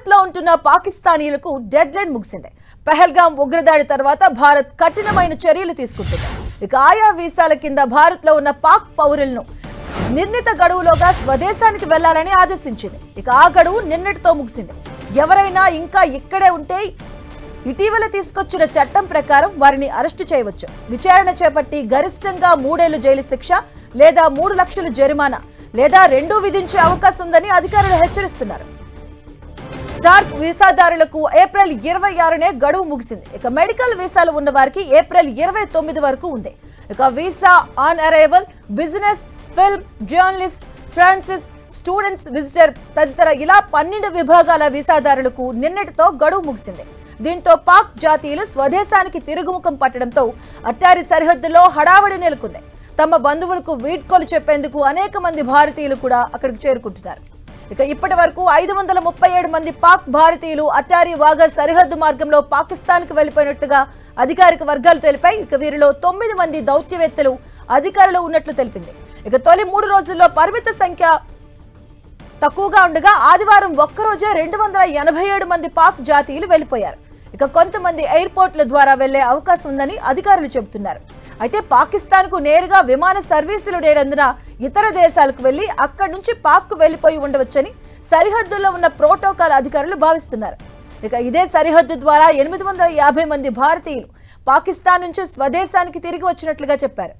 భారత్ లో ఉంటున్న పాకిస్తానీయులకు dead line ముగిసింది. పహల్గాం ఉగ్రదాడి తర్వాత భారత్ కఠినమైన చర్యలు తీసుకుంటుంది. ఇక ఆయా వీసాల కింద భారత్ లో ఉన్న పాక్ పౌరులను నిర్ణీత గడువులోగా స్వదేశానికి వెళ్లాలని ఆదేశించింది. ఇక ఆ గడువు నిన్నటితో ముగిసింది. ఎవరైనా ఇంకా ఇక్కడే ఉంటే ఇటీవల తీసుకొచ్చిన చట్టం ప్రకారం వారిని అరెస్టు చేయవచ్చు. విచారణ చేపట్టి గరిష్టంగా 3 ఏళ్ల జైలు శిక్ష లేదా 3 లక్షల జరిమానా లేదా రెండూ విధించే అవకాశం ఉందని అధికారులు హెచ్చరిస్తున్నారు. సార్క్ వీసాదారులకు ఏప్రిల్ 26నే గడువు ముగిసింది. ఇక మెడికల్ వీసాలు ఉన్న వారికి ఏప్రిల్ 29 వరకు ఉంది. ఇక visa on arrival, business, film, journalist, transit, students, visitor తదితర ఇలా 12 విభాగాల వీసాదారులకు నిన్నటితో గడువు ముగిసింది. దీంతో పాక్ జాతీయులు స్వదేశానికి తిరుగుముఖం పట్టడంతో అట్టారి సరిహద్దులో హడావడి నెలకొంది. తమ బంధువులకు వీడ్కోలు చెప్పేందుకు అనేక మంది భారతీయులు కూడా అక్కడికి చేరుకుంటున్నారు. ఇక ఇప్పటి వరకు 537 మంది పాక్ భారతీయులు అట్టారి వాఘా సరిహద్దు మార్గంలో పాకిస్తాన్కు వెళ్లిపోయినట్లుగా అధికారిక వర్గాలు తెలిపాయి. ఇక వీరిలో 9 మంది దౌత్యవేత్తలు, అధికారులు ఉన్నట్లు తెలిపింది. ఇక తొలి 3 రోజుల్లో పరిమిత సంఖ్య తక్కువగా ఉండగా ఆదివారం ఒక్కరోజే 287 మంది పాక్ జాతీయులు వెళ్లిపోయారు. ఇక కొంతమంది ఎయిర్పోర్ట్ల ద్వారా వెళ్లే అవకాశం ఉందని అధికారులు చెబుతున్నారు. అయితే పాకిస్తాన్కు నేరుగా విమాన సర్వీసులు లేనందున ఇతర దేశాలకు వెళ్లి అక్కడి నుంచి పాక్కు వెళ్లిపోయి ఉండవచ్చని సరిహద్దుల్లో ఉన్న ప్రోటోకాల్ అధికారులు భావిస్తున్నారు. ఇక ఇదే సరిహద్దు ద్వారా 850 మంది భారతీయులు పాకిస్తాన్ నుంచి స్వదేశానికి తిరిగి వచ్చినట్లుగా చెప్పారు.